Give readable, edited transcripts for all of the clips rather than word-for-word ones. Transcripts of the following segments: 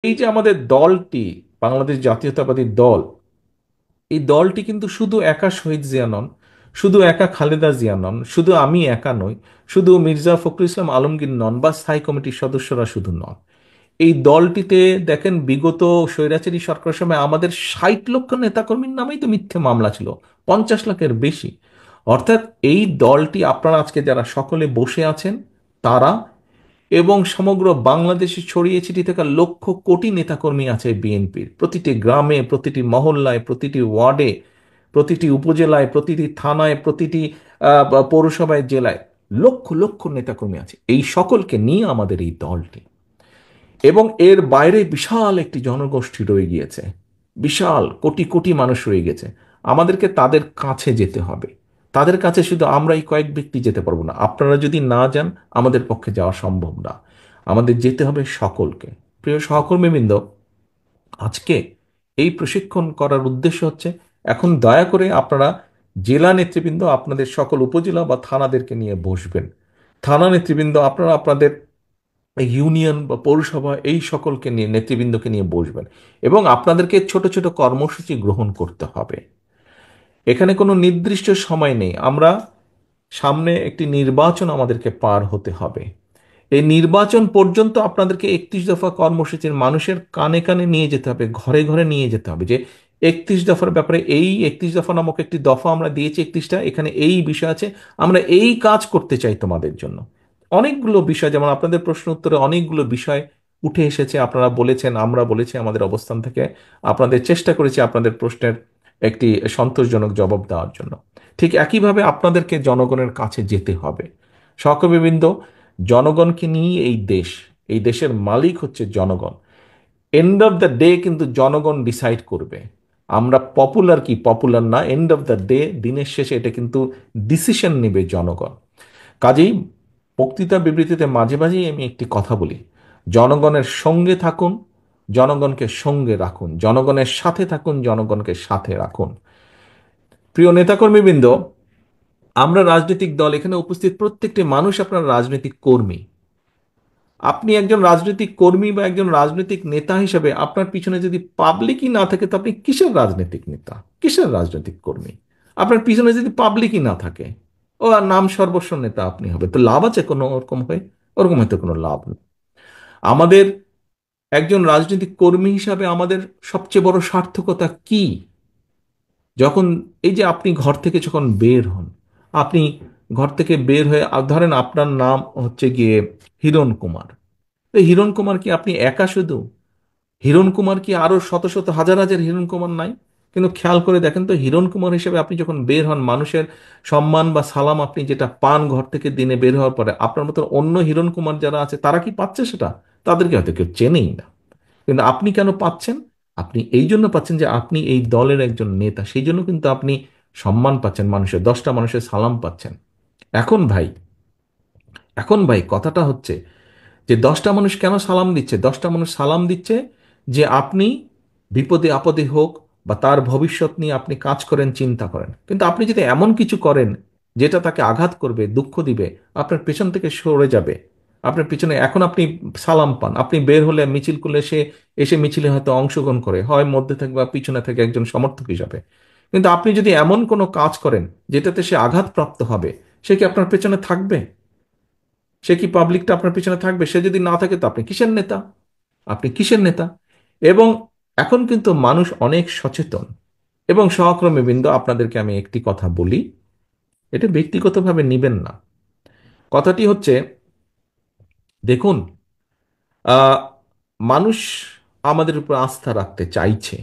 এই যে আমাদের দলটি, বাংলাদেশ জাতীয়তাবাদী দল, এই দলটি কিন্তু শুধু একা শহীদ জিয়া নন, শুধু একা খালেদা জিয়া নন, শুধু আমি একা নই, শুধু মির্জা ফখরুল ইসলাম আলমগীর নন, বা স্থায়ী কমিটির সদস্যরা শুধু নন। এই দলটিতে দেখেন, বিগত স্বৈরাচারী সরকারের সময় আমাদের 60 লক্ষ নেতাকর্মীর নামেই তো মিথ্যে মামলা ছিল, 50 লাখের বেশি। অর্থাৎ এই দলটি, আপনারা আজকে যারা সকলে বসে আছেন তারা, এবং সমগ্র বাংলাদেশে ছড়িয়ে ছিটিয়ে থাকা লক্ষ কোটি নেতাকর্মী আছে বিএনপির, প্রতিটি গ্রামে, প্রতিটি মহল্লায়, প্রতিটি ওয়ার্ডে, প্রতিটি উপজেলায়, প্রতিটি থানায়, প্রতিটি পৌরসভায়, জেলায় লক্ষ লক্ষ নেতাকর্মী আছে। এই সকলকে নিয়ে আমাদের এই দলটি। এবং এর বাইরে বিশাল একটি জনগোষ্ঠী রয়ে গিয়েছে, বিশাল কোটি কোটি মানুষ রয়ে গেছে। আমাদেরকে তাদের কাছে যেতে হবে। তাদের কাছে শুধু আমরা এই কয়েক ব্যক্তি যেতে পারবো না। আপনারা যদি না যান, আমাদের পক্ষে যাওয়া সম্ভব না। আমাদের যেতে হবে সকলকে। প্রিয় সহকর্মীবৃন্দ, আজকে এই প্রশিক্ষণ করার উদ্দেশ্য হচ্ছে, এখন দয়া করে আপনারা জেলা নেতৃবৃন্দ আপনাদের সকল উপজেলা বা থানাদেরকে নিয়ে বসবেন। থানা নেতৃবৃন্দ আপনারা আপনাদের ইউনিয়ন বা পৌরসভা, এই সকলকে নিয়ে, নেতৃবৃন্দকে নিয়ে বসবেন। এবং আপনাদেরকে ছোট ছোট কর্মসূচি গ্রহণ করতে হবে। এখানে কোনো নির্দিষ্ট সময় নেই। আমরা সামনে একটি নির্বাচন আমাদেরকে পার হতে হবে। এই নির্বাচন পর্যন্ত আপনাদেরকে 31 দফা কর্মসূচির মানুষের কানে কানে নিয়ে যেতে হবে, ঘরে ঘরে নিয়ে যেতে হবে, যে 31 দফার ব্যাপারে, এই 31 দফা নামক একটি দফা আমরা দিয়েছি, 31টা, এখানে এই বিষয় আছে, আমরা এই কাজ করতে চাই তোমাদের জন্য। অনেকগুলো বিষয়, যেমন আপনাদের প্রশ্ন উত্তরে অনেকগুলো বিষয় উঠে এসেছে। আপনারা বলেছেন, আমরা বলেছি, আমাদের অবস্থান থেকে আপনাদের চেষ্টা করেছি আপনাদের প্রশ্নের একটি সন্তোষজনক জবাব দেওয়ার জন্য। ঠিক একইভাবে আপনাদেরকে জনগণের কাছে যেতে হবে। সহকর্মীবৃন্দ, জনগণকে নিয়ে এই দেশ, এই দেশের মালিক হচ্ছে জনগণ। এন্ড অফ দ্য ডে কিন্তু জনগণ ডিসাইড করবে আমরা পপুলার কি পপুলার না। এন্ড অফ দ্য ডে, দিনের শেষে এটা কিন্তু ডিসিশন নেবে জনগণ। কাজেই বক্তৃতা বিবৃতিতে মাঝে মাঝেই আমি একটি কথা বলি: জনগণের সঙ্গে থাকুন, জনগণকে সঙ্গে রাখুন, জনগণের সাথে থাকুন, জনগণকে সাথে রাখুন। প্রিয় নেতাকর্মীবৃন্দ, আমরা রাজনৈতিক দল, এখানে উপস্থিত প্রত্যেকটি মানুষ আপনার রাজনৈতিক কর্মী। আপনি একজন রাজনৈতিক কর্মী বা একজন রাজনৈতিক নেতা হিসেবে আপনার পিছনে যদি পাবলিকই না থাকে, তো আপনি কিসের রাজনৈতিক নেতা, কিসের রাজনৈতিক কর্মী? আপনার পিছনে যদি পাবলিকই না থাকে, ও আর নাম সর্বস্ব নেতা আপনি হবে, তো লাভ আছে কোনো ওরকম হয়ে? ওরকম হয়তো কোনো লাভ নেই। আমাদের একজন রাজনৈতিক কর্মী হিসাবে আমাদের সবচেয়ে বড় সার্থকতা কি? যখন, এই যে আপনি ঘর থেকে যখন বের হন, আপনি ঘর থেকে বের হয়ে ধরেন আপনার নাম হচ্ছে গিয়ে হিরণ কুমার। তো হিরণ কুমার কি আপনি একা শুধু? হিরণ কুমার কি আরো শত শত হাজার হাজার হিরণ কুমার নাই? কিন্তু খেয়াল করে দেখেন তো, হিরণ কুমার হিসেবে আপনি যখন বের হন, মানুষের সম্মান বা সালাম আপনি যেটা পান ঘর থেকে দিনে বের হওয়ার পরে, আপনার মতো অন্য হিরণ কুমার যারা আছে তারা কি পাচ্ছে সেটা? তাদেরকে হয়তো কেউ চেনেই না। কিন্তু আপনি কেন পাচ্ছেন? আপনি এই জন্য পাচ্ছেন যে আপনি এই দলের একজন নেতা, সেই জন্য কিন্তু আপনি সম্মান পাচ্ছেন, মানুষের 10টা মানুষের সালাম পাচ্ছেন। এখন ভাই, কথাটা হচ্ছে যে 10টা মানুষ কেন সালাম দিচ্ছে? 10টা মানুষ সালাম দিচ্ছে যে আপনি বিপদে আপদে হোক বা তার ভবিষ্যৎ নিয়ে আপনি কাজ করেন, চিন্তা করেন। কিন্তু আপনি যদি এমন কিছু করেন যেটা তাকে আঘাত করবে, দুঃখ দিবে, আপনার পেছন থেকে সরে যাবে, আপনার পিছনে, এখন আপনি সালাম পান, আপনি বের হলে মিছিল করলে সে এসে মিছিলে হয়তো অংশগ্রহণ করে, হয় মধ্যে থেকে বা পিছনে থেকে একজন সমর্থক হিসাবে। কিন্তু আপনি যদি এমন কোনো কাজ করেন যেটাতে সে আঘাতপ্রাপ্ত হবে, সে কি আপনার পেছনে থাকবে? সে কি পাবলিকটা আপনার পিছনে থাকবে? সে যদি না থাকে, তো আপনি কিসের নেতা? আপনি কিসের নেতা? এবং এখন কিন্তু মানুষ অনেক সচেতন। এবং সহকর্মী বৃন্দ, আপনাদেরকে আমি একটি কথা বলি, এটা ব্যক্তিগতভাবে নিবেন না। কথাটি হচ্ছে, দেখুন, আহ, মানুষ আমাদের উপর আস্থা রাখতে চাইছে,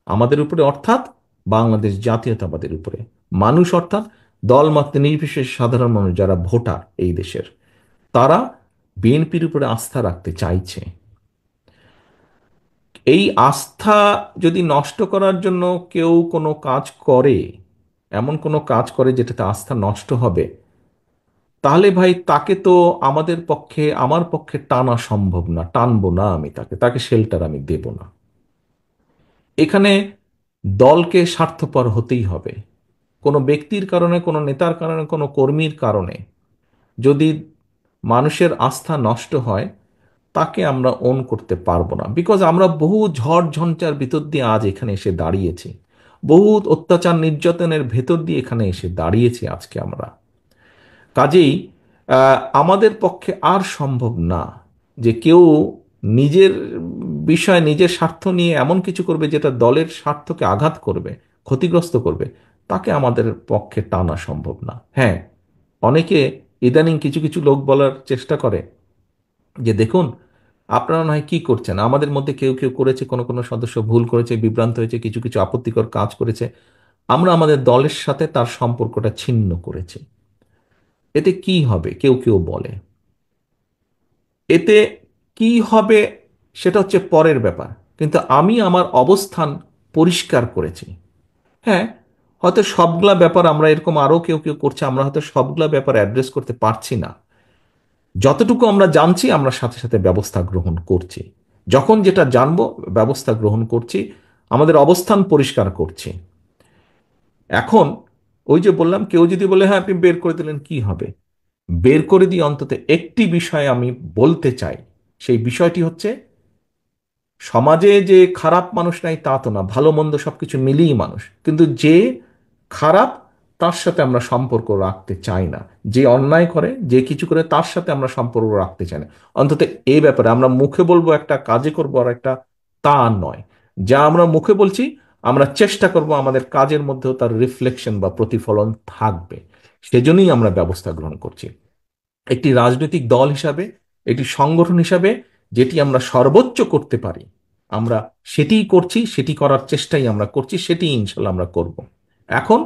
আমাদের উপরে অর্থাৎ বাংলাদেশ জাতীয়তাবাদের উপরে। মানুষ অর্থাৎ দলমত নির্বিশেষে সাধারণ মানুষ যারা ভোটার এই দেশের, তারা বিএনপির উপরে আস্থা রাখতে চাইছে। এই আস্থা যদি নষ্ট করার জন্য কেউ কোনো কাজ করে, এমন কোনো কাজ করে যেটাতে আস্থা নষ্ট হবে, তাহলে ভাই তাকে তো আমাদের পক্ষে, আমার পক্ষে টানা সম্ভব না, টানবো না আমি তাকে, তাকে শেল্টার আমি দেব না। এখানে দলকে স্বার্থপর হতেই হবে। কোনো ব্যক্তির কারণে, কোনো নেতার কারণে, কোনো কর্মীর কারণে যদি মানুষের আস্থা নষ্ট হয়, তাকে আমরা ওন করতে পারবো না, বিকজ আমরা বহু ঝড় ঝঞ্ঝার ভিতর দিয়ে আজ এখানে এসে দাঁড়িয়েছি, বহু অত্যাচার নির্যাতনের ভেতর দিয়ে এখানে এসে দাঁড়িয়েছি আজকে আমরা। কাজেই আমাদের পক্ষে আর সম্ভব না যে কেউ নিজের বিষয়, নিজের স্বার্থ নিয়ে এমন কিছু করবে যেটা দলের স্বার্থকে আঘাত করবে, ক্ষতিগ্রস্ত করবে, তাকে আমাদের পক্ষে টানা সম্ভব না। হ্যাঁ, অনেকে ইদানিং কিছু কিছু লোক বলার চেষ্টা করে যে দেখুন, আপনারা নয় কি করছেন, আমাদের মধ্যে কেউ কেউ করেছে, কোনো কোনো সদস্য ভুল করেছে, বিভ্রান্ত হয়েছে, কিছু কিছু আপত্তিকর কাজ করেছে, আমরা আমাদের দলের সাথে তার সম্পর্কটা ছিন্ন করেছি, এতে কি হবে কেউ কেউ বলে। এতে কি হবে সেটা হচ্ছে পরের ব্যাপার, কিন্তু আমি আমার অবস্থান পরিষ্কার করেছি। হ্যাঁ, হয়তো সবগুলা ব্যাপার আমরা এরকম আরো কেউ কেউ করছে, আমরা হয়তো সবগুলা ব্যাপার অ্যাড্রেস করতে পারছি না, যতটুকু আমরা জানছি আমরা সাথে সাথে ব্যবস্থা গ্রহণ করছি, যখন যেটা জানবো ব্যবস্থা গ্রহণ করছি, আমাদের অবস্থান পরিষ্কার করছি। এখন ওই যে বললাম, কেউ যদি বলে হ্যাঁ আপনি বের করে দিলেন কি হবে, বের করে দিয়ে অন্তত একটি বিষয় আমি বলতে চাই, সেই বিষয়টি হচ্ছে সমাজে যে খারাপ মানুষ নাই তা তো না, ভালো মন্দ সবকিছু মিলিয়ে মানুষ, কিন্তু যে খারাপ তার সাথে আমরা সম্পর্ক রাখতে চাই না, যে অন্যায় করে যে কিছু করে তার সাথে আমরা সম্পর্ক রাখতে চাই না। অন্তত এই ব্যাপারে আমরা মুখে বলবো একটা, কাজে করবো আর একটা, তা নয়। যা আমরা মুখে বলছি আমরা চেষ্টা করব আমাদের কাজের মধ্যেও তার রিফ্লেকশন বা প্রতিফলন থাকবে, সেজন্যই আমরা ব্যবস্থা গ্রহণ করছি। একটি রাজনৈতিক দল হিসাবে, একটি সংগঠন হিসাবে যেটি আমরা সর্বোচ্চ করতে পারি আমরা সেটিই করছি, সেটি করার চেষ্টাই আমরা করছি, সেটি ইনশাল্লাহ আমরা করব। এখন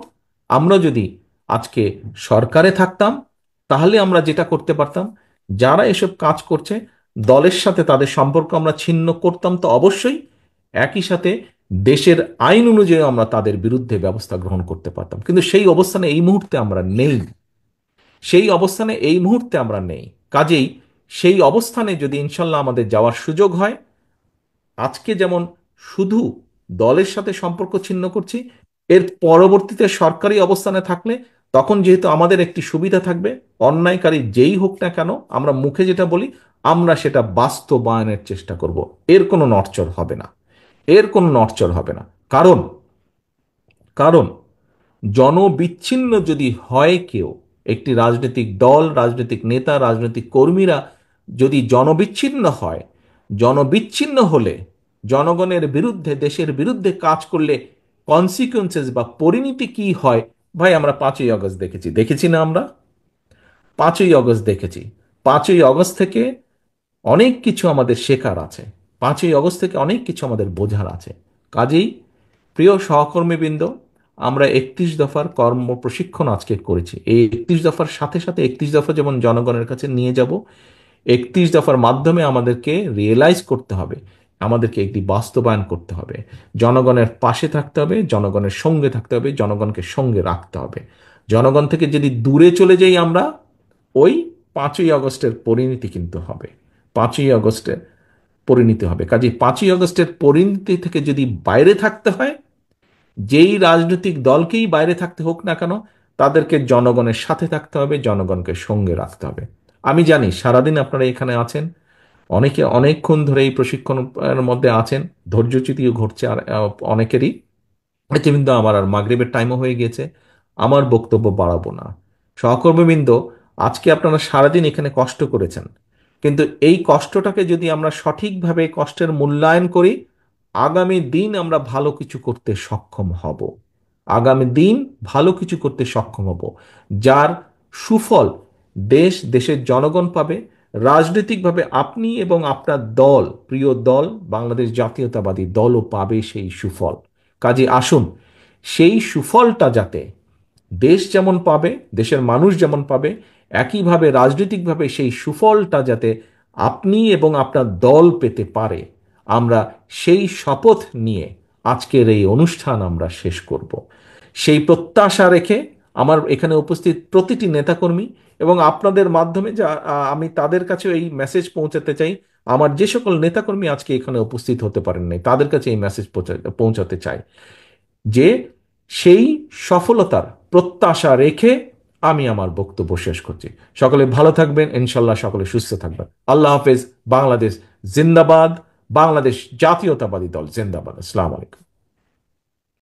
আমরা যদি আজকে সরকারে থাকতাম তাহলে আমরা যেটা করতে পারতাম, যারা এসব কাজ করছে দলের সাথে তাদের সম্পর্ক আমরা ছিন্ন করতাম তো অবশ্যই, একই সাথে দেশের আইন অনুযায়ী আমরা তাদের বিরুদ্ধে ব্যবস্থা গ্রহণ করতে পারতাম, কিন্তু সেই অবস্থানে এই মুহূর্তে আমরা নেই, সেই অবস্থানে এই মুহূর্তে আমরা নেই। কাজেই সেই অবস্থানে যদি ইনশাল্লাহ আমাদের যাওয়ার সুযোগ হয়, আজকে যেমন শুধু দলের সাথে সম্পর্ক ছিন্ন করছি, এর পরবর্তীতে সরকারি অবস্থানে থাকলে তখন যেহেতু আমাদের একটি সুবিধা থাকবে, অন্যায়কারী যেই হোক না কেন আমরা মুখে যেটা বলি আমরা সেটা বাস্তবায়নের চেষ্টা করব, এর কোনো নড়চড় হবে না, এর কোনো নড়চড় হবে না। কারণ কারণ জনবিচ্ছিন্ন যদি হয় কেউ, একটি রাজনৈতিক দল, রাজনৈতিক নেতা, রাজনৈতিক কর্মীরা যদি জনবিচ্ছিন্ন হয়, জনবিচ্ছিন্ন হলে জনগণের বিরুদ্ধে, দেশের বিরুদ্ধে কাজ করলে কনসিকুয়েন্সেস বা পরিণতি কি হয়, ভাই আমরা 5ই আগস্ট দেখেছি, দেখেছি না আমরা? 5ই আগস্ট দেখেছি। 5ই আগস্ট থেকে অনেক কিছু আমাদের শেখার আছে, 5ই আগস্ট থেকে অনেক কিছু আমাদের বোঝার আছে। কাজেই প্রিয় সহকর্মীবৃন্দ, আমরা 31 দফার কর্ম প্রশিক্ষণ আজকে করেছি, এই 31 দফার সাথে সাথে 31 দফা যেমন জনগণের কাছে নিয়ে যাব, 31 দফার মাধ্যমে আমাদেরকে রিয়েলাইজ করতে হবে, আমাদেরকে একটি বাস্তবায়ন করতে হবে, জনগণের পাশে থাকতে হবে, জনগণের সঙ্গে থাকতে হবে, জনগণকে সঙ্গে রাখতে হবে। জনগণ থেকে যদি দূরে চলে যাই আমরা, ওই 5ই আগস্টের পরিণতি কিন্তু হবে, 5ই আগস্টের পরিণতি হবে। কাজে 5ই আগস্টের পরিণতি থেকে যদি বাইরে থাকতে হয়, যেই রাজনৈতিক দলকেই বাইরে থাকতে হোক না কেন, তাদেরকে জনগণের সাথে থাকতে হবে, জনগণকে সঙ্গে রাখতে হবে। আমি জানি সারাদিন আপনারা এখানে আছেন, অনেকে অনেকক্ষণ ধরে এই প্রশিক্ষণের মধ্যে আছেন, ধৈর্যচ্যুতিও ঘটছে আর অনেকেরই। কিন্তু আমার আর মাগরিবের টাইমও হয়ে গেছে, আমার বক্তব্য বাড়াবো না। সহকর্মীবৃন্দ, আজকে আপনারা সারাদিন এখানে কষ্ট করেছেন, কিন্তু এই কষ্টটাকে যদি আমরা সঠিকভাবে কষ্টের মূল্যায়ন করি, আগামী দিন আমরা ভালো কিছু করতে সক্ষম হব, আগামী দিন ভালো কিছু করতে সক্ষম হব, যার সুফল দেশ, দেশের জনগণ পাবে, রাজনৈতিকভাবে আপনি এবং আপনার দল, প্রিয় দল বাংলাদেশ জাতীয়তাবাদী দলও পাবে সেই সুফল। কাজে আসুন, সেই সুফলটা যাতে দেশ যেমন পাবে, দেশের মানুষ যেমন পাবে, একইভাবে রাজনৈতিকভাবে সেই সুফলটা যাতে আপনি এবং আপনার দল পেতে পারে, আমরা সেই শপথ নিয়ে আজকের এই অনুষ্ঠান আমরা শেষ করব। সেই প্রত্যাশা রেখে আমার এখানে উপস্থিত প্রতিটি নেতাকর্মী এবং আপনাদের মাধ্যমে যা আমি তাদের কাছে এই মেসেজ পৌঁছাতে চাই, আমার যে সকল নেতাকর্মী আজকে এখানে উপস্থিত হতে পারেন নাই তাদের কাছে এই মেসেজ পৌঁছাতে চাই যে সেই সফলতার প্রত্যাশা রেখে আমি আমার বক্তব্য শেষ করছি। সকলে ভালো থাকবেন, ইনশাল্লাহ সকলে সুস্থ থাকবেন। আল্লাহ হাফেজ। বাংলাদেশ জিন্দাবাদ। বাংলাদেশ জাতীয়তাবাদী দল জিন্দাবাদ। আসসালামু আলাইকুম।